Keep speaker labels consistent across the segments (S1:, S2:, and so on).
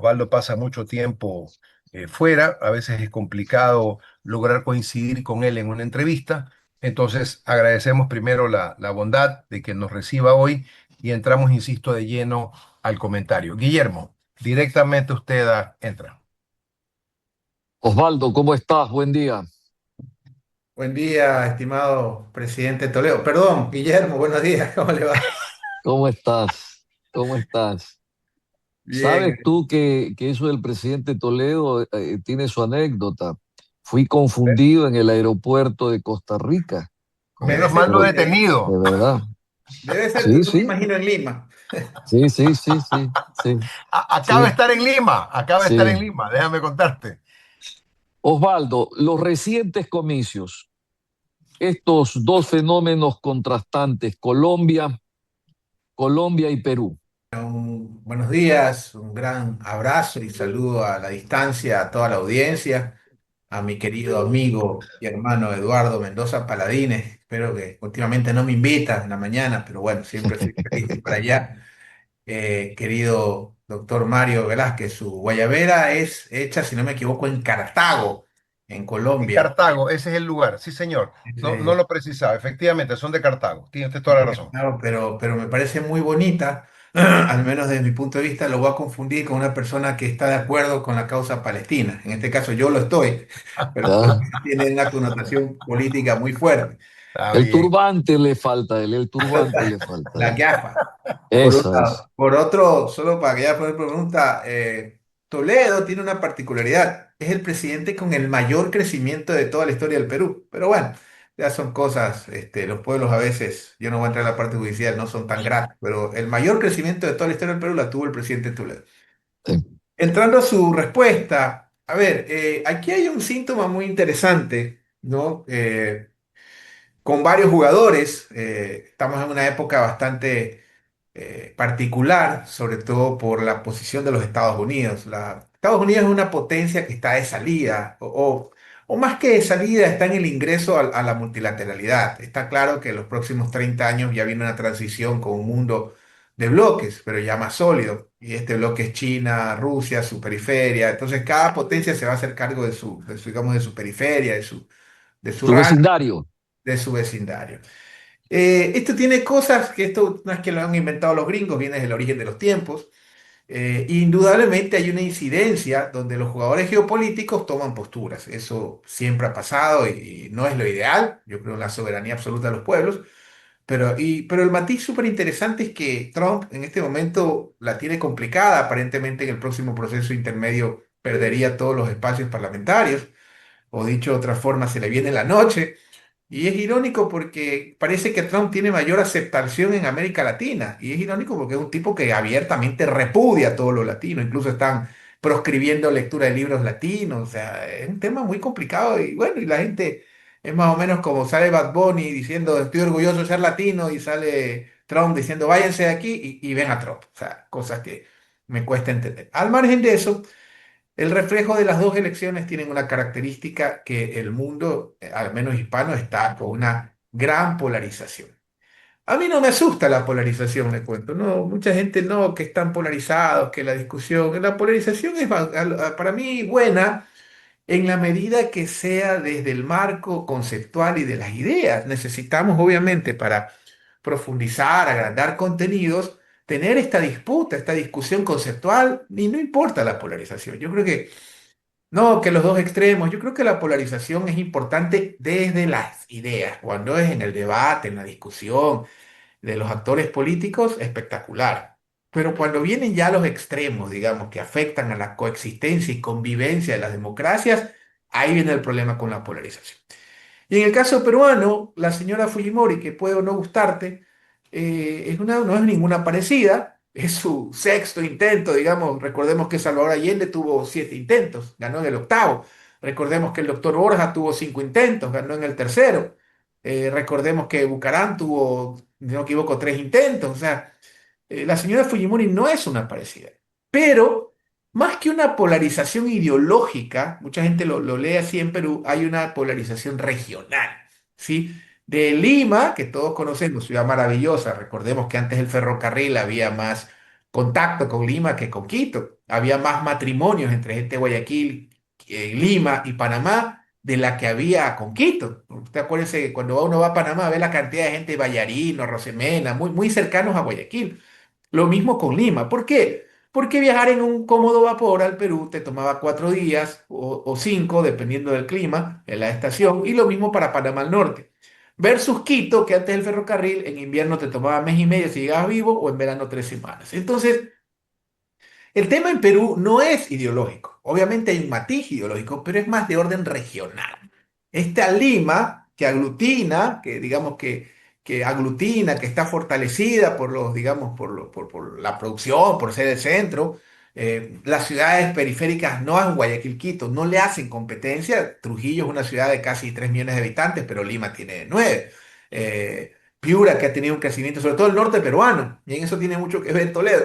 S1: Osvaldo pasa mucho tiempo fuera, a veces es complicado lograr coincidir con él en una entrevista. Entonces, agradecemos primero la bondad de que nos reciba hoy y entramos, insisto, de lleno al comentario. Guillermo, directamente usted entra.
S2: Osvaldo, ¿cómo estás? Buen día.
S3: Buen día, estimado presidente Toledo. Perdón, Guillermo, buenos días, ¿cómo le va?
S2: ¿Cómo estás? ¿Cómo estás? ¿Sabes
S3: Bien.
S2: tú que eso del presidente Toledo tiene su anécdota? Fui confundido en el aeropuerto de Costa Rica con el
S3: Debe
S1: Menos
S3: ser
S1: mal no
S3: tú,
S2: doctor.
S1: detenido.
S2: De verdad.
S3: debe ser tú,
S2: Sí,
S3: tú me
S2: sí,
S3: imagino en Lima.
S2: sí, sí, sí, sí, sí,
S1: Acaba de
S2: sí,
S1: estar en Lima, acaba de estar en
S2: sí.
S1: Lima, déjame contarte.
S2: Osvaldo, los recientes comicios, estos dos fenómenos contrastantes, Colombia y Perú.
S3: Buenos días, un gran abrazo y saludo a la distancia a toda la audiencia, a mi querido amigo y hermano Eduardo Mendoza Paladines. Espero que últimamente no me invitan en la mañana, pero bueno, siempre soy feliz de ir para allá. Querido doctor Mario Velázquez, su guayabera es hecha, si no me equivoco, en Cartago, en
S1: En
S3: Colombia.
S1: Cartago, ese es el lugar, sí, señor. No, no
S3: Eh,
S1: lo precisaba, efectivamente, son de Cartago, tiene usted toda la razón.
S3: no, pero me parece muy bonita, al menos desde mi punto de vista, lo voy a confundir con una persona que está de acuerdo con la causa palestina. En este caso yo lo estoy, pero
S2: ¿Ya?
S3: tiene una connotación política muy fuerte.
S1: Está
S2: El
S1: bien.
S2: turbante le falta a él, el turbante le falta a
S3: La
S2: él.
S3: gafa. Por un
S2: Esa es.
S3: lado. Por otro, solo para que ya poder pregunta, Toledo tiene una particularidad. Es el presidente con el mayor crecimiento de toda la historia del Perú. Pero bueno, ya son cosas, los pueblos a veces, yo no voy a entrar en la parte judicial, no son tan gratos, pero el mayor crecimiento de toda la historia del Perú la tuvo el presidente Toledo.
S2: Sí.
S3: Entrando a su respuesta, a ver, aquí hay un síntoma muy interesante, ¿no? Con varios jugadores. Estamos en una época bastante particular, sobre todo por la posición de los Estados Unidos. Estados Unidos es una potencia que está de salida, o más que de salida, está en el ingreso a la multilateralidad. Está claro que en los próximos 30 años ya viene una transición con un mundo de bloques, pero ya más sólido. Y este bloque es China, Rusia, su periferia. Entonces cada potencia se va a hacer cargo digamos, de su periferia, de su
S2: Su
S3: rango,
S2: vecindario.
S3: de su vecindario. Esto tiene cosas que esto no es que lo han inventado los gringos, viene desde el origen de los tiempos. Indudablemente hay una incidencia donde los jugadores geopolíticos toman posturas. Eso siempre ha pasado y no es lo ideal. Yo creo en la soberanía absoluta de los pueblos. Pero el matiz súper interesante es que Trump en este momento la tiene complicada. Aparentemente en el próximo proceso intermedio perdería todos los espacios parlamentarios. O dicho de otra forma, se le viene la noche. Y es irónico porque parece que Trump tiene mayor aceptación en América Latina. Y es irónico porque es un tipo que abiertamente repudia a todo lo latino. Incluso están proscribiendo lectura de libros latinos. O sea, es un tema muy complicado. Y bueno, y la gente es más o menos como sale Bad Bunny diciendo estoy orgulloso de ser latino y sale Trump diciendo váyanse de aquí y ven a Trump. O sea, cosas que me cuesta entender. Al margen de eso. El reflejo de las dos elecciones tienen una característica que el mundo, al menos hispano, está con una gran polarización. A mí no me asusta la polarización, le cuento. No, mucha gente no, que están polarizados, que la discusión, la polarización es para mí buena en la medida que sea desde el marco conceptual y de las ideas. Necesitamos, obviamente, para profundizar, agrandar contenidos, tener esta disputa, esta discusión conceptual, y no importa la polarización. Yo creo que no, que los dos extremos. Yo creo que la polarización es importante desde las ideas. Cuando es en el debate, en la discusión de los actores políticos, espectacular. Pero cuando vienen ya los extremos, digamos, que afectan a la coexistencia y convivencia de las democracias, ahí viene el problema con la polarización. Y en el caso peruano, la señora Fujimori, que puede o no gustarte, no es ninguna parecida, es su sexto intento, digamos. Recordemos que Salvador Allende tuvo 7 intentos, ganó en el octavo. Recordemos que el doctor Borja tuvo 5 intentos, ganó en el tercero. Recordemos que Bucarán tuvo, si no me equivoco, 3 intentos. O sea, la señora Fujimori no es una parecida. Pero más que una polarización ideológica, mucha gente lo lee así en Perú, hay una polarización regional, ¿sí? De Lima, que todos conocemos, ciudad maravillosa, recordemos que antes del ferrocarril había más contacto con Lima que con Quito. Había más matrimonios entre gente de Guayaquil, Lima y Panamá de la que había con Quito. Usted acuérdese que cuando uno va a Panamá ve la cantidad de gente de Vallarino, Rosemena, muy cercanos a Guayaquil. Lo mismo con Lima. ¿Por qué? Porque viajar en un cómodo vapor al Perú te tomaba 4 días o 5, dependiendo del clima, en la estación, y lo mismo para Panamá al norte. Versus Quito, que antes del ferrocarril, en invierno te tomaba mes y medio si llegabas vivo o en verano 3 semanas. Entonces, el tema en Perú no es ideológico. Obviamente hay un matiz ideológico, pero es más de orden regional. Esta Lima que aglutina, que digamos que aglutina, que está fortalecida por los, digamos, por la producción, por ser el centro. Las ciudades periféricas no a Guayaquil, Quito, no le hacen competencia. Trujillo es una ciudad de casi 3 millones de habitantes, pero Lima tiene 9. Piura, que ha tenido un crecimiento, sobre todo el norte peruano, y en eso tiene mucho que ver Toledo.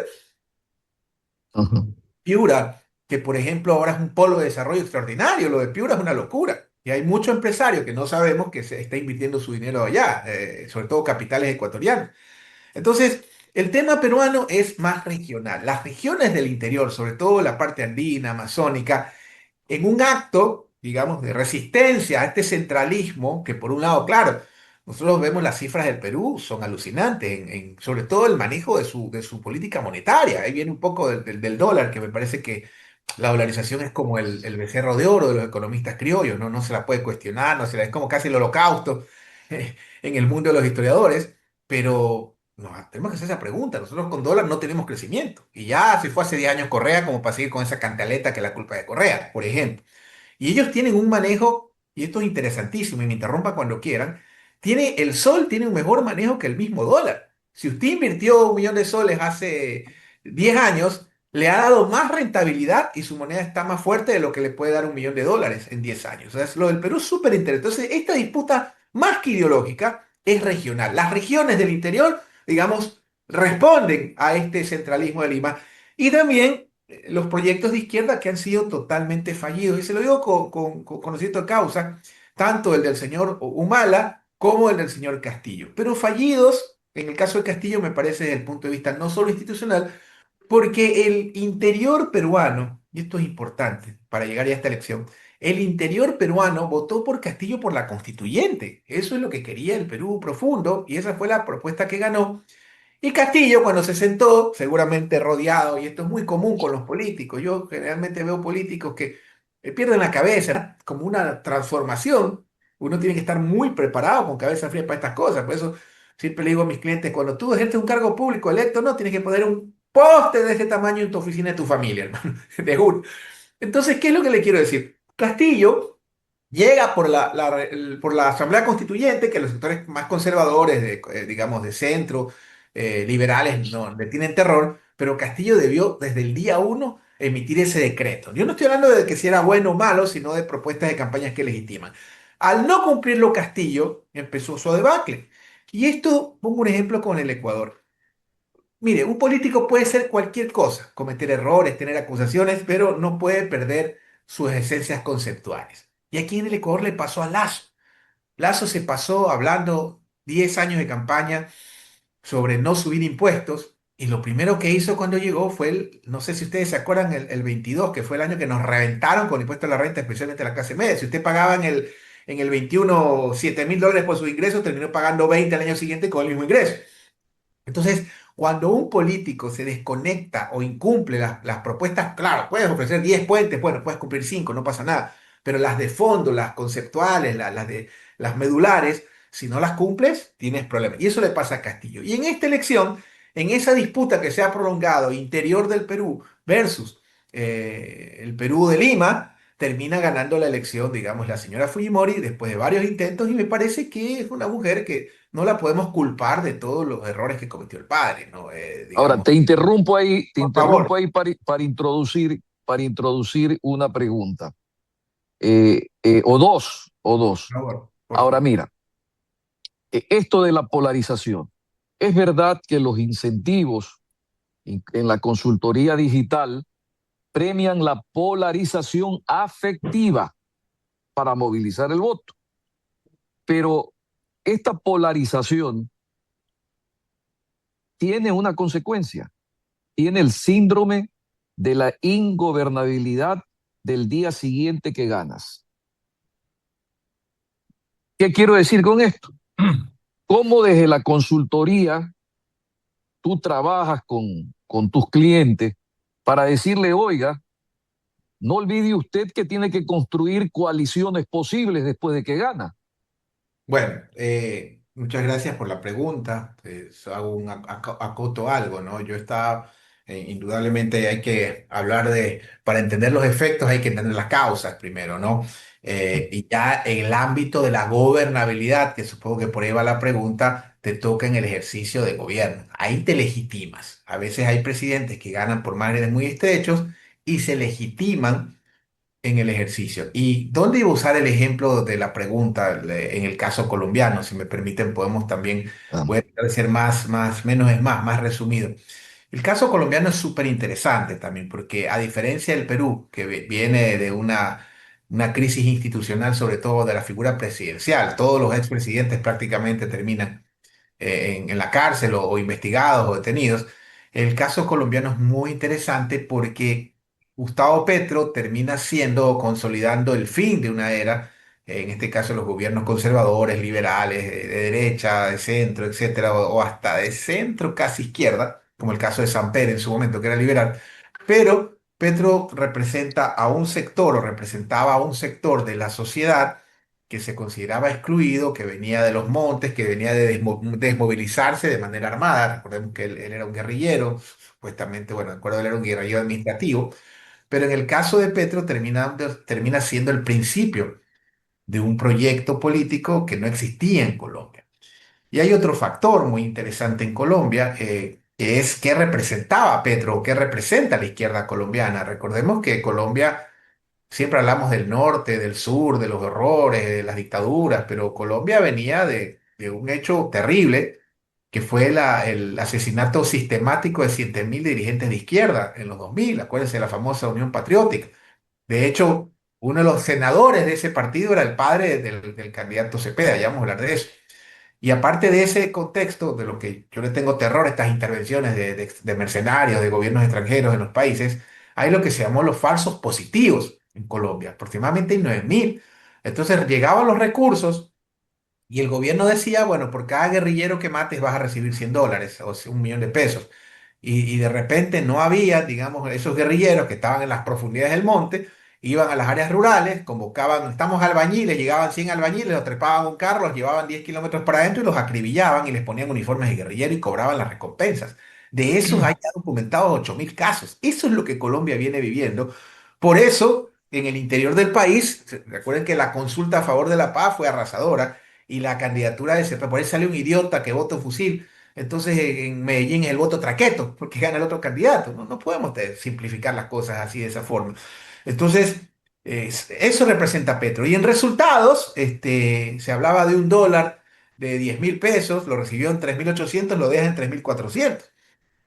S2: Ujú.
S3: Piura, que por ejemplo ahora es un polo de desarrollo extraordinario, lo de Piura es una locura. Y hay muchos empresarios que no sabemos que se está invirtiendo su dinero allá, sobre todo capitales ecuatorianos. Entonces, el tema peruano es más regional. Las regiones del interior, sobre todo la parte andina, amazónica, en un acto, digamos, de resistencia a este centralismo, que por un lado, claro, nosotros vemos las cifras del Perú, son alucinantes, sobre todo el manejo de su política monetaria. Ahí viene un poco del dólar, que me parece que la dolarización es como el becerro de oro de los economistas criollos, ¿no? No se la puede cuestionar, no se la, es como casi el holocausto en el mundo de los historiadores, pero no, tenemos que hacer esa pregunta. Nosotros con dólar no tenemos crecimiento. Y ya se fue hace 10 años Correa como para seguir con esa cantaleta que la culpa es de Correa, por ejemplo. Y ellos tienen un manejo, y esto es interesantísimo, y me interrumpa cuando quieran, el sol tiene un mejor manejo que el mismo dólar. Si usted invirtió 1 millón de soles hace 10 años, le ha dado más rentabilidad y su moneda está más fuerte de lo que le puede dar 1 millón de dólares en 10 años. O sea, lo del Perú es súper interesante. Entonces, esta disputa, más que ideológica, es regional. Las regiones del interior, digamos, responden a este centralismo de Lima. Y también los proyectos de izquierda que han sido totalmente fallidos. Y se lo digo con conocimiento de causa, tanto el del señor Humala como el del señor Castillo. Pero fallidos, en el caso de Castillo, me parece desde el punto de vista no solo institucional, porque el interior peruano, y esto es importante para llegar ya a esta elección, el interior peruano votó por Castillo por la constituyente. Eso es lo que quería el Perú profundo y esa fue la propuesta que ganó. Y Castillo, cuando se sentó, seguramente rodeado, y esto es muy común con los políticos, yo generalmente veo políticos que pierden la cabeza, ¿no? Como una transformación. Uno tiene que estar muy preparado con cabeza fría para estas cosas. Por eso siempre le digo a mis clientes, cuando tú ejerces un cargo público electo, no, tienes que poner un poste de ese tamaño en tu oficina de tu familia, hermano. De uno. Entonces, ¿qué es lo que le quiero decir? Castillo llega por la Asamblea Constituyente, que los sectores más conservadores, digamos, de centro, liberales, no le tienen terror, pero Castillo debió desde el día uno emitir ese decreto. Yo no estoy hablando de que si era bueno o malo, sino de propuestas de campañas que legitiman. Al no cumplirlo Castillo, empezó su debacle. Y esto, pongo un ejemplo con el Ecuador. Mire, un político puede ser cualquier cosa, cometer errores, tener acusaciones, pero no puede perder sus esencias conceptuales. Y aquí en el Ecuador le pasó a Lazo. Lazo se pasó hablando 10 años de campaña sobre no subir impuestos y lo primero que hizo cuando llegó fue no sé si ustedes se acuerdan, el 22, que fue el año que nos reventaron con el impuesto a la renta, especialmente la clase media. Si usted pagaba en el 21 $7.000 por su ingreso, terminó pagando 20 al año siguiente con el mismo ingreso. Entonces, cuando un político se desconecta o incumple las propuestas, claro, puedes ofrecer 10 puentes, bueno, puedes cumplir 5, no pasa nada, pero las de fondo, las conceptuales, las medulares, si no las cumples, tienes problemas. Y eso le pasa a Castillo. Y en esta elección, en esa disputa que se ha prolongado interior del Perú versus el Perú de Lima, termina ganando la elección, digamos, la señora Fujimori después de varios intentos y me parece que es una mujer que no la podemos culpar de todos los errores que cometió el padre, ¿no?
S2: Ahora,
S3: Digamos,
S2: te
S3: por
S2: interrumpo
S3: favor,
S2: ahí para introducir una pregunta. O
S3: por
S2: dos.
S3: favor, por
S2: Ahora,
S3: favor.
S2: mira, esto de la polarización. Es verdad que los incentivos en la consultoría digital premian la polarización afectiva para movilizar el voto, pero esta polarización tiene una consecuencia. tiene el síndrome de la ingobernabilidad del día siguiente que ganas. ¿Qué quiero decir con esto? ¿Cómo desde la consultoría tú trabajas con tus clientes para decirle, oiga, no olvide usted que tiene que construir coaliciones posibles después de que gana?
S3: Bueno, muchas gracias por la pregunta. Hago acoto algo, ¿no? Yo estaba, indudablemente hay que hablar para entender los efectos hay que entender las causas primero, ¿no? Y ya en el ámbito de la gobernabilidad, que supongo que por ahí va la pregunta, te toca en el ejercicio de gobierno. Ahí te legitimas. A veces hay presidentes que ganan por márgenes muy estrechos y se legitiman en el ejercicio. ¿Y dónde iba a usar el ejemplo de la pregunta en el caso colombiano? Si me permiten, podemos también,
S2: Ah,
S3: voy a tratar de ser menos es más resumido. El caso colombiano es súper interesante también, porque a diferencia del Perú, que viene de una crisis institucional, sobre todo de la figura presidencial, todos los expresidentes prácticamente terminan en la cárcel o investigados o detenidos. El caso colombiano es muy interesante porque Gustavo Petro termina siendo o consolidando el fin de una era, en este caso los gobiernos conservadores, liberales, de derecha, de centro, etcétera, o hasta de centro casi izquierda, como el caso de Samper en su momento, que era liberal. Pero Petro representa a un sector o representaba a un sector de la sociedad que se consideraba excluido, que venía de los montes, que venía de desmovilizarse de manera armada. Recordemos que él era un guerrillero, supuestamente, bueno, de acuerdo, él era un guerrillero administrativo, pero en el caso de Petro termina siendo el principio de un proyecto político que no existía en Colombia. Y hay otro factor muy interesante en Colombia, que es qué representaba Petro, o qué representa la izquierda colombiana. Recordemos que Colombia. Siempre hablamos del norte, del sur, de los horrores, de las dictaduras, pero Colombia venía de un hecho terrible, que fue el asesinato sistemático de 7.000 dirigentes de izquierda en los 2000. Acuérdense de la famosa Unión Patriótica. De hecho, uno de los senadores de ese partido era el padre del candidato Cepeda, ya vamos a hablar de eso. Y aparte de ese contexto, de lo que yo le tengo terror a estas intervenciones de mercenarios, de gobiernos extranjeros en los países, hay lo que se llamó los falsos positivos en Colombia, aproximadamente 9.000. Entonces llegaban los recursos y el gobierno decía, bueno, por cada guerrillero que mates vas a recibir $100 o sea, 1.000.000 de pesos. Y de repente no había, digamos, esos guerrilleros que estaban en las profundidades del monte, iban a las áreas rurales, convocaban, estamos albañiles, llegaban 100 albañiles, los trepaban a un carro, los llevaban 10 kilómetros para adentro y los acribillaban y les ponían uniformes de guerrillero y cobraban las recompensas. De esos hay ya documentados 8.000 casos. Eso es lo que Colombia viene viviendo. Por eso, en el interior del país, recuerden que la consulta a favor de la paz fue arrasadora y la candidatura de Cepeda, por ahí sale un idiota que vota un fusil. Entonces en Medellín es el voto traqueto, porque gana el otro candidato. No, no podemos simplificar las cosas así de esa forma. Entonces, eso representa a Petro. Y en resultados, se hablaba de un dólar de 10.000 pesos, lo recibió en 3.800, lo deja en 3.400.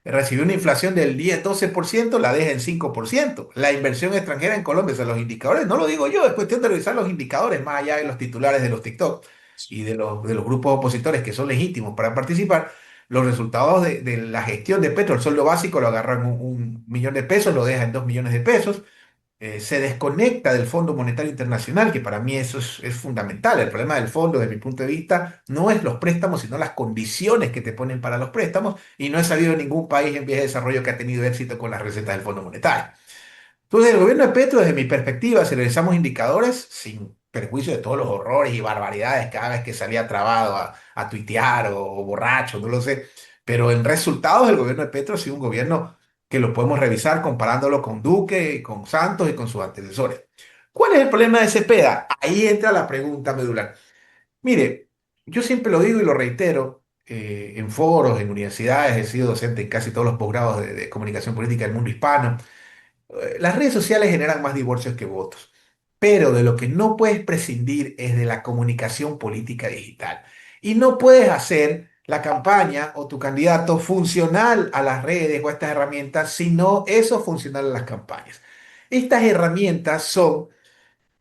S3: Recibió una inflación del 10-12%, la deja en 5%. La inversión extranjera en Colombia, o sea, los indicadores, no lo digo yo, es cuestión de revisar los indicadores más allá de los titulares de los TikTok y de los grupos opositores que son legítimos para participar. Los resultados de la gestión de Petro, el sueldo básico lo agarró en un millón de pesos, lo deja en 2 millones de pesos. Se desconecta del Fondo Monetario Internacional, que para mí eso es fundamental. El problema del fondo, desde mi punto de vista, no es los préstamos, sino las condiciones que te ponen para los préstamos, y no he sabido de ningún país en vías de desarrollo que ha tenido éxito con las recetas del Fondo Monetario. Entonces, el gobierno de Petro, desde mi perspectiva, si revisamos indicadores, sin perjuicio de todos los horrores y barbaridades cada vez que salía trabado a tuitear o borracho, no lo sé, pero en resultados el gobierno de Petro ha sido un gobierno que lo podemos revisar comparándolo con Duque, con Santos y con sus antecesores. ¿Cuál es el problema de Cepeda? Ahí entra la pregunta medular. Mire, yo siempre lo digo y lo reitero, en foros, en universidades, he sido docente en casi todos los posgrados de comunicación política del mundo hispano. Las redes sociales generan más divorcios que votos, pero de lo que no puedes prescindir es de la comunicación política digital. Y no puedes hacer la campaña o tu candidato funcional a las redes o a estas herramientas, sino eso funcional a las campañas. Estas herramientas son,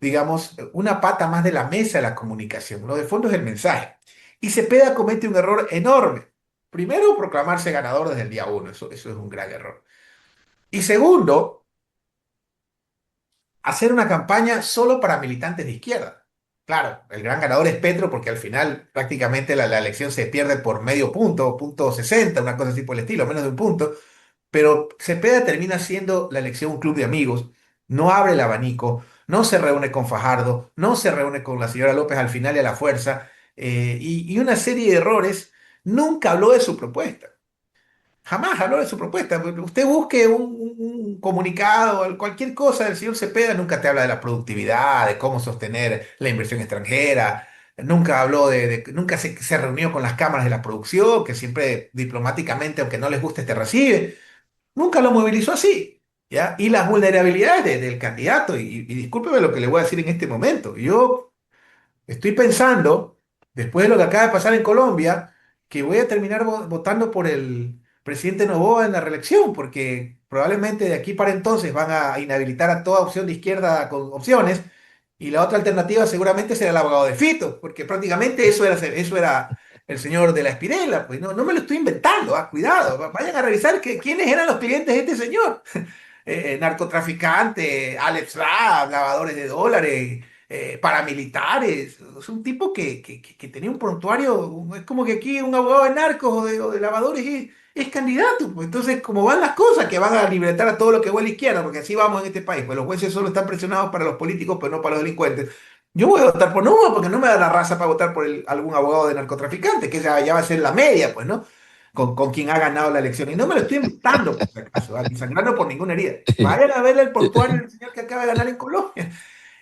S3: digamos, una pata más de la mesa de la comunicación. Lo de fondo es el mensaje. Y Cepeda comete un error enorme. Primero, proclamarse ganador desde el día uno. Eso es un gran error. Y segundo, hacer una campaña solo para militantes de izquierda. Claro, el gran ganador es Petro porque al final prácticamente la elección se pierde por medio punto, punto 60, una cosa así por el estilo, menos de un punto. Pero Cepeda termina siendo la elección un club de amigos, no abre el abanico, no se reúne con Fajardo, no se reúne con la señora López al final y a la fuerza, y una serie de errores. Nunca habló de su propuesta. Jamás habló de su propuesta. Usted busque un comunicado, cualquier cosa del señor Cepeda, nunca te habla de la productividad, de cómo sostener la inversión extranjera. Nunca habló nunca se reunió con las cámaras de la producción, que siempre diplomáticamente, aunque no les guste, te recibe. Nunca lo movilizó así, ¿ya? Y las vulnerabilidades del candidato, y discúlpeme lo que le voy a decir en este momento. Yo estoy pensando, después de lo que acaba de pasar en Colombia, que voy a terminar votando por el presidente Noboa en la reelección, porque probablemente de aquí para entonces van a inhabilitar a toda opción de izquierda con opciones, y la otra alternativa seguramente será el abogado de Fito, porque prácticamente eso era el señor de la Espirela. Pues no, no me lo estoy inventando, cuidado, vayan a revisar quiénes eran los clientes de este señor. Narcotraficantes, Alex Saab, lavadores de dólares, paramilitares. Es un tipo que tenía un prontuario. Es como que aquí un abogado de narcos o de lavadores es candidato. Pues. Entonces, como van las cosas, que van a libertar a todo lo que va a la izquierda, porque así vamos en este país. Pues los jueces solo están presionados para los políticos, pero no para los delincuentes. Yo voy a votar por Novoa porque no me da la raza para votar por algún abogado de narcotraficante, que ya va a ser la media, pues, ¿no? Con quien ha ganado la elección. Y no me lo estoy inventando, por si acaso, ni sangrando por ninguna herida. Vayan a ver el portuario del señor que acaba de ganar en Colombia.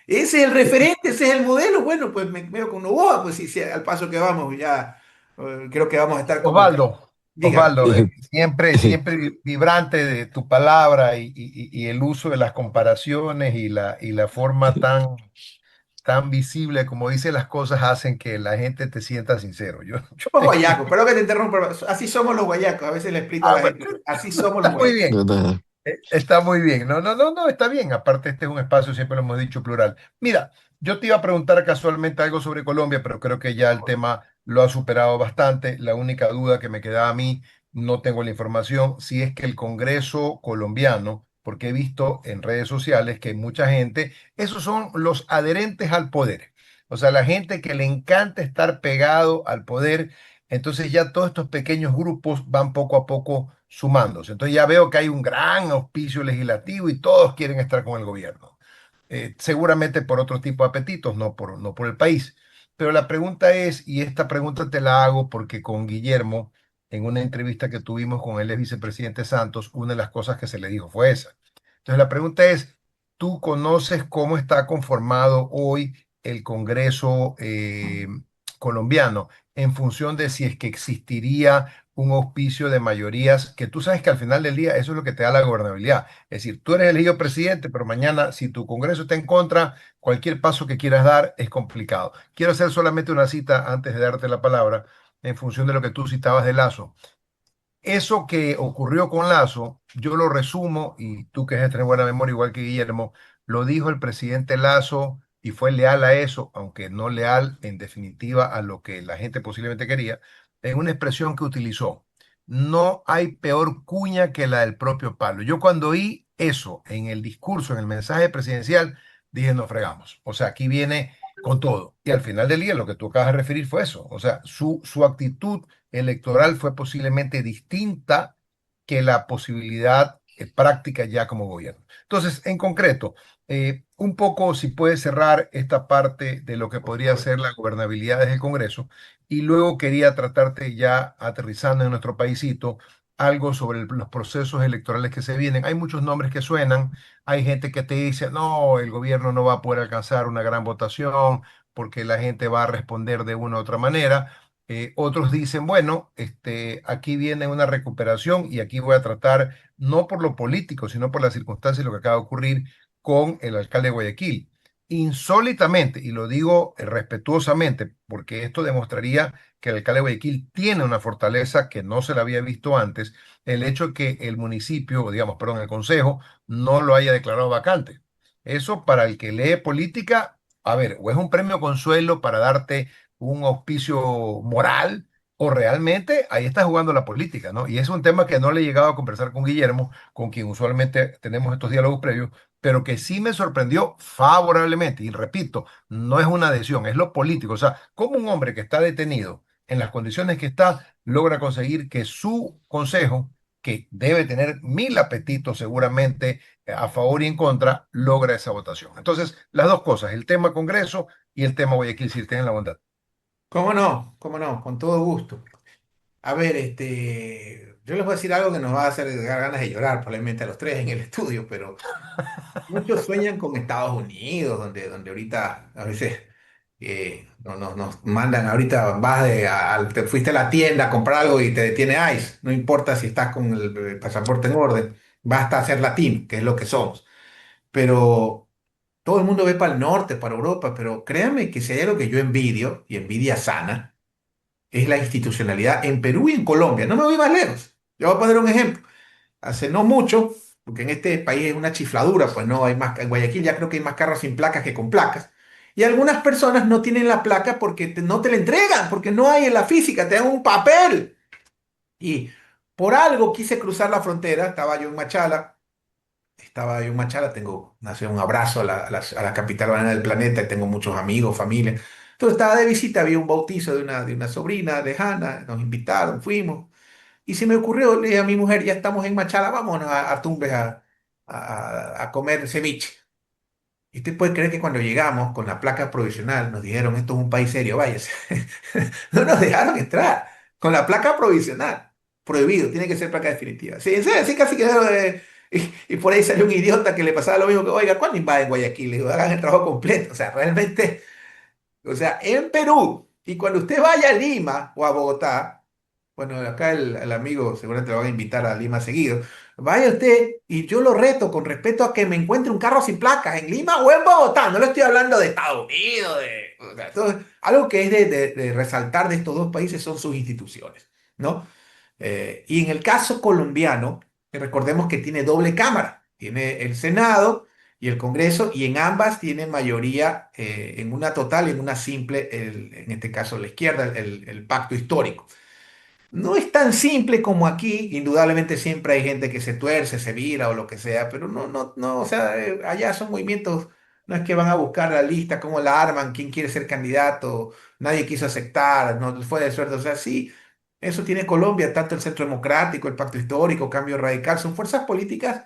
S3: Ese es el referente, ese es el modelo. Bueno, pues me veo con Novoa, pues sí, sí, al paso que vamos, ya creo que vamos a estar como el...
S1: Osvaldo,
S3: Dígame.
S1: Osvaldo, siempre vibrante de tu palabra y el uso de las comparaciones y la forma tan visible como dice las cosas hacen que la gente te sienta sincero. Yo
S3: Somos
S1: te
S3: guayacos,
S1: quiero.
S3: pero que te interrumpa. Así somos los guayacos. A veces le explico a
S1: Ah,
S3: la
S1: bueno,
S3: gente. Así somos los
S1: está muy
S3: guayacos.
S1: bien. Está muy bien. No, no, no, no, está bien. Aparte, este es un espacio, siempre lo hemos dicho, plural. Mira, yo te iba a preguntar casualmente algo sobre Colombia, pero creo que ya el tema lo ha superado bastante. La única duda que me quedaba a mí, no tengo la información, si es que el Congreso colombiano, porque he visto en redes sociales que mucha gente, esos son los adherentes al poder. O sea, la gente que le encanta estar pegado al poder, entonces ya todos estos pequeños grupos van poco a poco sumándose. Entonces ya veo que hay un gran auspicio legislativo y todos quieren estar con el gobierno. Seguramente por otro tipo de apetitos, no por el país. Pero la pregunta es, y esta pregunta te la hago porque con Guillermo, en una entrevista que tuvimos con el ex vicepresidente Santos, una de las cosas que se le dijo fue esa. Entonces la pregunta es, ¿tú conoces cómo está conformado hoy el Congreso colombiano en función de si es que existiría un auspicio de mayorías, que tú sabes que al final del día eso es lo que te da la gobernabilidad? Es decir, tú eres elegido presidente, pero mañana si tu Congreso está en contra, cualquier paso que quieras dar es complicado. Quiero hacer solamente una cita antes de darte la palabra en función de lo que tú citabas de Lazo. Eso que ocurrió con Lazo, yo lo resumo, y tú que has tener buena memoria, igual que Guillermo, lo dijo el presidente Lazo y fue leal a eso, aunque no leal en definitiva a lo que la gente posiblemente quería, en una expresión que utilizó. No hay peor cuña que la del propio palo. Yo cuando oí eso en el discurso, en el mensaje presidencial, dije, nos fregamos. O sea, aquí viene con todo. Y al final del día, lo que tú acabas de referir fue eso. O sea, su actitud electoral fue posiblemente distinta que la posibilidad práctica ya como gobierno. Entonces, en concreto, un poco si puedes cerrar esta parte de lo que
S3: Por
S1: podría
S3: supuesto.
S1: ser la gobernabilidad desde el Congreso y luego quería tratarte ya aterrizando en nuestro paísito algo sobre los procesos electorales que se vienen. Hay muchos nombres que suenan, hay gente que te dice, no, el gobierno no va a poder alcanzar una gran votación porque la gente va a responder de una u otra manera. Otros dicen, bueno, aquí viene una recuperación y aquí voy a tratar, no por lo político, sino por las circunstancias de lo que acaba de ocurrir con el alcalde de Guayaquil. Insólitamente, y lo digo respetuosamente, porque esto demostraría que el alcalde de Guayaquil tiene una fortaleza que no se la había visto antes, el hecho de que el municipio, o digamos, perdón, el consejo, no lo haya declarado vacante. Eso para el que lee política, a ver, o es un premio consuelo para darte un auspicio moral, o realmente ahí está jugando la política, ¿no? Y es un tema que no le he llegado a conversar con Guillermo, con quien usualmente tenemos estos diálogos previos, pero que sí me sorprendió favorablemente. Y repito, no es una adhesión, es lo político. O sea, cómo un hombre que está detenido en las condiciones que está logra conseguir que su consejo, que debe tener mil apetitos seguramente a favor y en contra, logra esa votación. Entonces, las dos cosas, el tema Congreso y el tema Guayaquil, si tienen la bondad.
S3: ¿Cómo no? ¿Cómo no? Con todo gusto. A ver, yo les voy a decir algo que nos va a hacer dar ganas de llorar, probablemente a los tres en el estudio, pero muchos sueñan con Estados Unidos, donde ahorita a veces nos mandan, ahorita te fuiste a la tienda a comprar algo y te detiene ICE, no importa si estás con el pasaporte en orden, basta ser latino, que es lo que somos. Pero todo el mundo ve para el norte, para Europa, pero créanme que si hay algo que yo envidio, y envidia sana, es la institucionalidad en Perú y en Colombia. No me voy más lejos. Yo voy a poner un ejemplo. Hace no mucho, porque en este país es una chifladura, pues no hay más, en Guayaquil ya creo que hay más carros sin placas que con placas. Y algunas personas no tienen la placa porque no te la entregan, porque no hay en la física, te dan un papel. Y por algo quise cruzar la frontera, estaba yo en Machala, nació un abrazo a la capital banana del planeta, y tengo muchos amigos, familia. Entonces estaba de visita, había un bautizo de una sobrina lejana, nos invitaron, fuimos. Y se me ocurrió, le dije a mi mujer, ya estamos en Machala, vámonos a Tumbes a comer ceviche. Y usted puede creer que cuando llegamos con la placa provisional nos dijeron, esto es un país serio, váyase. No nos dejaron entrar con la placa provisional. Prohibido, tiene que ser placa definitiva. Sí, en serio, así casi que... y por ahí salió un idiota que le pasaba lo mismo que, oiga, ¿cuándo invaden Guayaquil? Le digo, hagan el trabajo completo. O sea, realmente, o sea, en Perú, y cuando usted vaya a Lima o a Bogotá, bueno, acá el amigo seguramente lo van a invitar a Lima seguido. Vaya usted y yo lo reto con respecto a que me encuentre un carro sin placas en Lima o en Bogotá. No le estoy hablando de Estados Unidos. O sea, algo que es de resaltar de estos dos países son sus instituciones, ¿no? Y en el caso colombiano, recordemos que tiene doble cámara. Tiene el Senado y el Congreso y en ambas tiene mayoría, en una total y en una simple, en este caso la izquierda, el pacto histórico. No es tan simple como aquí, indudablemente siempre hay gente que se tuerce, se vira o lo que sea, pero no, o sea, allá son movimientos, no es que van a buscar la lista, cómo la arman, quién quiere ser candidato, nadie quiso aceptar, no fue de suerte, o sea, sí, eso tiene Colombia, tanto el Centro Democrático, el Pacto Histórico, Cambio Radical, son fuerzas políticas,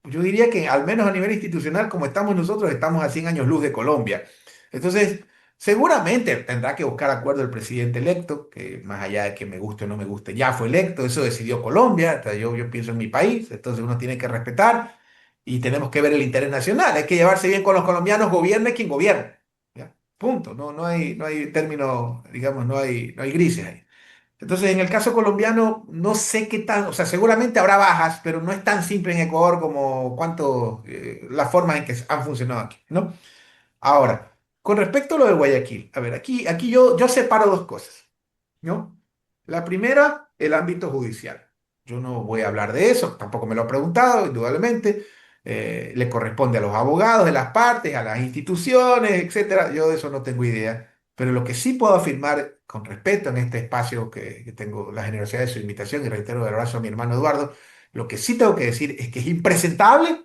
S3: yo diría que al menos a nivel institucional, como estamos nosotros, estamos a 100 años luz de Colombia. Entonces, seguramente tendrá que buscar acuerdo el presidente electo, que más allá de que me guste o no me guste, ya fue electo, eso decidió Colombia, o sea, yo pienso en mi país, entonces uno tiene que respetar y tenemos que ver el interés nacional, hay que llevarse bien con los colombianos, gobierne quien gobierne. ¿Ya? Punto, no hay término, digamos, no hay grises ahí. Entonces, en el caso colombiano, no sé qué tan, o sea, seguramente habrá bajas, pero no es tan simple en Ecuador como las formas en que han funcionado aquí, ¿no? Ahora, con respecto a lo de Guayaquil, a ver, aquí yo separo dos cosas, ¿no? La primera, el ámbito judicial. Yo no voy a hablar de eso, tampoco me lo ha preguntado, indudablemente. Le corresponde a los abogados de las partes, a las instituciones, etcétera. Yo de eso no tengo idea. Pero lo que sí puedo afirmar con respeto en este espacio que tengo la generosidad de su invitación y reitero el abrazo a mi hermano Eduardo, lo que sí tengo que decir es que es impresentable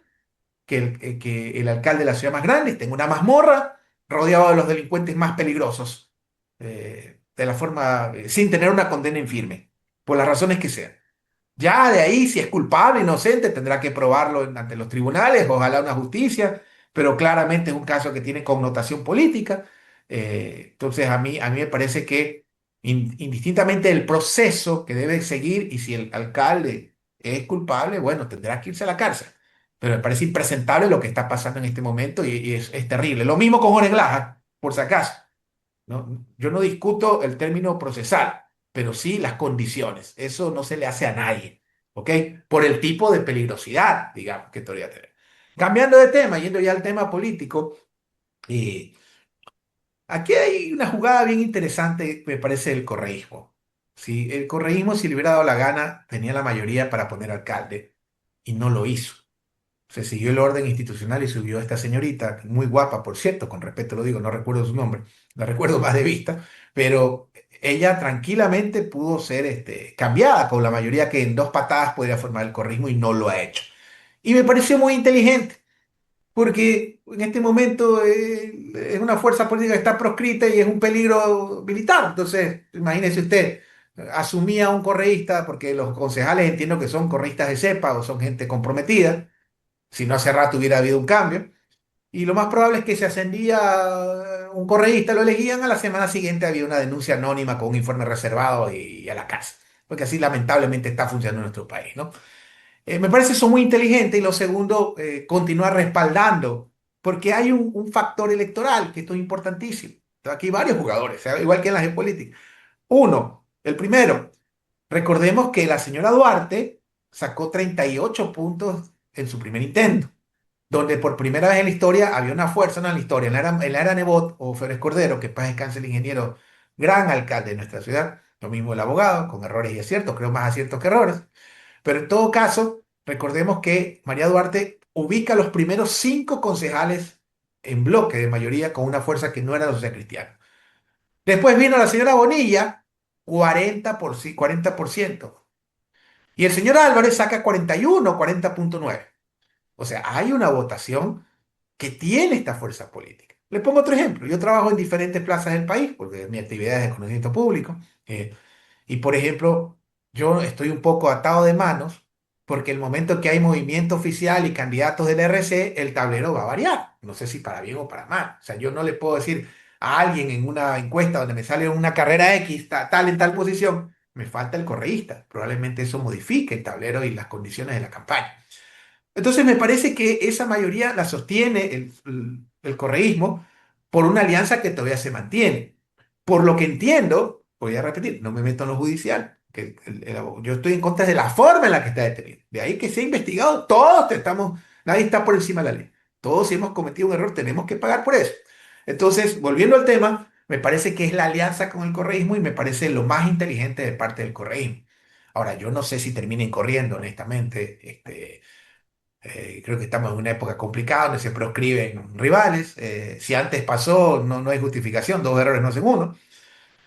S3: que el alcalde de la ciudad más grande tenga una mazmorra rodeado de los delincuentes más peligrosos, de la forma, sin tener una condena en firme, por las razones que sean. Ya de ahí, si es culpable, inocente, tendrá que probarlo ante los tribunales, ojalá una justicia, pero claramente es un caso que tiene connotación política. Entonces, a mí me parece que indistintamente del proceso que debe seguir y si el alcalde es culpable, bueno, tendrá que irse a la cárcel. Pero me parece impresentable lo que está pasando en este momento y es terrible. Lo mismo con Jorge Glass, por si acaso. ¿No? Yo no discuto el término procesal, pero sí las condiciones. Eso no se le hace a nadie, ¿ok? Por el tipo de peligrosidad, digamos, que podría tener. Cambiando de tema, yendo ya al tema político, eh, aquí hay una jugada bien interesante, me parece, del correísmo. ¿Sí? El correísmo, si le hubiera dado la gana, tenía la mayoría para poner alcalde y no lo hizo. Se siguió el orden institucional y subió a esta señorita, muy guapa, por cierto, con respeto lo digo, no recuerdo su nombre, la recuerdo más de vista, pero ella tranquilamente pudo ser cambiada con la mayoría que en 2 patadas podría formar el correísmo y no lo ha hecho. Y me pareció muy inteligente, porque en este momento es una fuerza política que está proscrita y es un peligro militar. Entonces, imagínese usted, asumía un correísta, porque los concejales entiendo que son correístas de cepa o son gente comprometida, si no hace rato hubiera habido un cambio. Y lo más probable es que se ascendía un correísta, lo elegían, a la semana siguiente había una denuncia anónima con un informe reservado y a la cárcel. Porque así lamentablemente está funcionando en nuestro país, ¿no? Me parece eso muy inteligente y lo segundo, continuar respaldando, porque hay un factor electoral que esto es importantísimo. Aquí hay varios jugadores, igual que en la geopolítica. Uno, el primero, recordemos que la señora Duarte sacó 38 puntos en su primer intento, donde por primera vez en la historia había una fuerza, no en la historia, en la era Nebot o Férez Cordero, que paz descanse el ingeniero, gran alcalde de nuestra ciudad, lo mismo el abogado, con errores y aciertos, creo más aciertos que errores, pero en todo caso, recordemos que María Duarte ubica a los primeros 5 concejales en bloque de mayoría con una fuerza que no era de los cristianos. Después vino la señora Bonilla, 40%. Y el señor Álvarez saca 41, 40,9. O sea, hay una votación que tiene esta fuerza política. Le pongo otro ejemplo. Yo trabajo en diferentes plazas del país, porque mi actividad es de conocimiento público. Y por ejemplo, yo estoy un poco atado de manos porque el momento que hay movimiento oficial y candidatos del RC, el tablero va a variar. No sé si para bien o para mal. O sea, yo no le puedo decir a alguien en una encuesta donde me sale una carrera X, tal en tal posición, me falta el correísta. Probablemente eso modifique el tablero y las condiciones de la campaña. Entonces me parece que esa mayoría la sostiene el correísmo por una alianza que todavía se mantiene. Por lo que entiendo, voy a repetir, no me meto en lo judicial, que yo estoy en contra de la forma en la que está detenido. De ahí que se ha investigado, nadie está por encima de la ley. Todos si hemos cometido un error tenemos que pagar por eso. Entonces, volviendo al tema, me parece que es la alianza con el correísmo y me parece lo más inteligente de parte del correísmo. Ahora, yo no sé si terminen corriendo, honestamente. Creo que estamos en una época complicada donde se proscriben rivales. Si antes pasó, no hay justificación, 2 errores no hacen uno.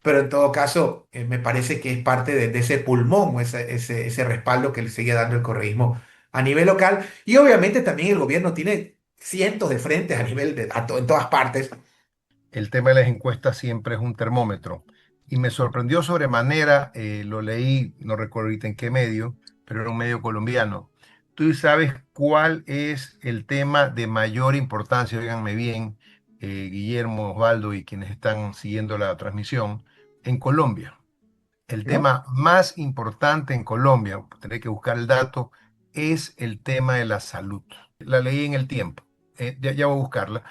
S3: Pero en todo caso, me parece que es parte de ese pulmón, o ese respaldo que le sigue dando el correísmo a nivel local. Y obviamente también el gobierno tiene cientos de frentes a nivel en todas partes.
S1: El tema de las encuestas siempre es un termómetro. Y me sorprendió sobremanera, lo leí, no recuerdo ahorita en qué medio, pero era un medio colombiano. ¿Tú sabes cuál es el tema de mayor importancia? Óiganme bien, Guillermo, Osvaldo y quienes están siguiendo la transmisión, en Colombia. El
S3: ¿No?
S1: tema más importante en Colombia, tendré que buscar el dato, es el tema de la salud. La leí en El Tiempo, ya voy a buscarla,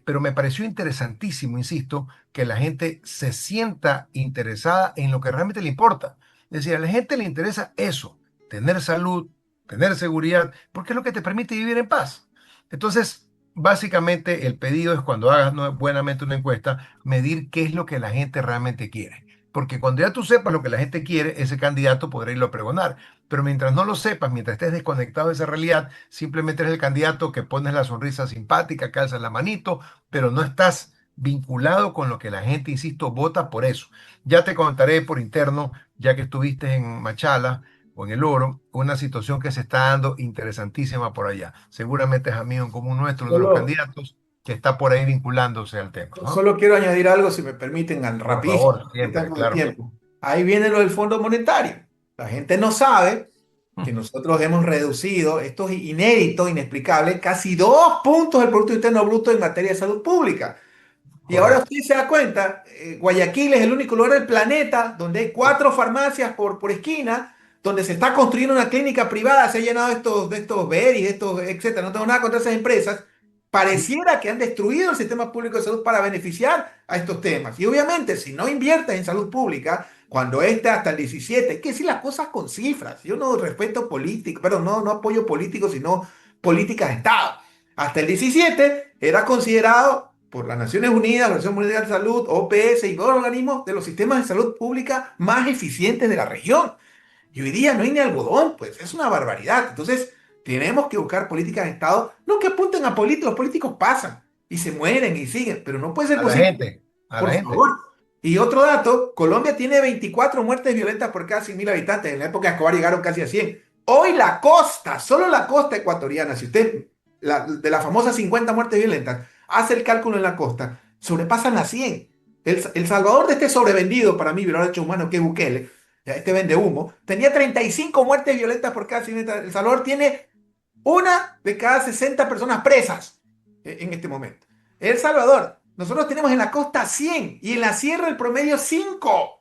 S1: pero me pareció interesantísimo, insisto, que la gente se sienta interesada en lo que realmente le importa. Es decir, a la gente le interesa eso, tener salud, tener seguridad, porque es lo que te permite vivir en paz. Entonces, básicamente el pedido es cuando hagas buenamente una encuesta, medir qué es lo que la gente realmente quiere. Porque cuando ya tú sepas lo que la gente quiere, ese candidato podrá irlo a pregonar. Pero mientras no lo sepas, mientras estés desconectado de esa realidad, simplemente eres el candidato que pones la sonrisa simpática, que alzas la manito, pero no estás vinculado con lo que la gente, insisto, vota por eso. Ya te contaré por interno, ya que estuviste en Machala o en El Oro, una situación que se está dando interesantísima por allá. Seguramente es amigo en común nuestro, uno de los
S3: Solo,
S1: candidatos que está por ahí vinculándose al tema, ¿no?
S3: solo quiero añadir algo, si me permiten, al
S1: Por
S3: rapidísimo,
S1: favor,
S3: que
S1: siempre,
S3: tengo el
S1: claro.
S3: tiempo. Ahí viene lo del Fondo Monetario. La gente no sabe que nosotros hemos reducido, esto es inédito, inexplicable, casi 2 puntos del Producto Interno Bruto en materia de salud pública. Y ahora
S1: Correcto.
S3: usted se da cuenta, Guayaquil es el único lugar del planeta donde hay 4 farmacias por esquina, donde se está construyendo una clínica privada, se ha llenado de estos Beris, de estos, etcétera. No tengo nada contra esas empresas. Pareciera que han destruido el sistema público de salud para beneficiar a estos temas. Y obviamente, si no inviertes en salud pública, cuando hasta el 17, hay que decir las cosas con cifras. Yo no respeto políticos, pero no apoyo políticos, sino políticas de Estado. Hasta el 17 era considerado por las Naciones Unidas, la Organización Mundial de Salud, OPS y todos los organismos de los sistemas de salud pública más eficientes de la región. Y hoy día no hay ni algodón, pues es una barbaridad. Entonces, tenemos que buscar políticas de Estado, no que apunten a políticos, los políticos pasan y se mueren y siguen, pero no puede ser
S1: A la
S3: posible,
S1: gente, a la
S3: por
S1: gente.
S3: favor. Y otro dato, Colombia tiene 24 muertes violentas por cada 100.000 habitantes. En la época de Escobar llegaron casi a 100. Hoy la costa, solo la costa ecuatoriana, si usted, de las famosas 50 muertes violentas, hace el cálculo en la costa, sobrepasan las 100. El Salvador de este sobrevendido, para mí, violador de derechos humanos, que es Bukele, ya este vende humo, tenía 35 muertes violentas por cada 100.000 habitantes. El Salvador tiene una de cada 60 personas presas en este momento. El Salvador, nosotros tenemos en la costa 100 y en la sierra el promedio 5.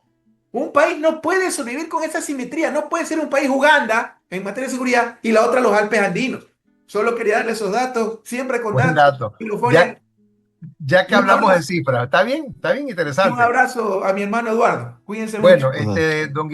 S3: Un país no puede sobrevivir con esa simetría. No puede ser un país Uganda en materia de seguridad y la otra los Alpes andinos. Solo quería darle esos datos, siempre con
S1: Buen
S3: datos.
S1: dato.
S3: Filofonia.
S1: Ya que
S3: Y un
S1: hablamos de
S3: abrazo,
S1: cifras, está bien
S3: y un
S1: interesante.
S3: abrazo a mi hermano Eduardo. Cuídense mucho.
S1: Bueno,
S2: Ajá.
S1: don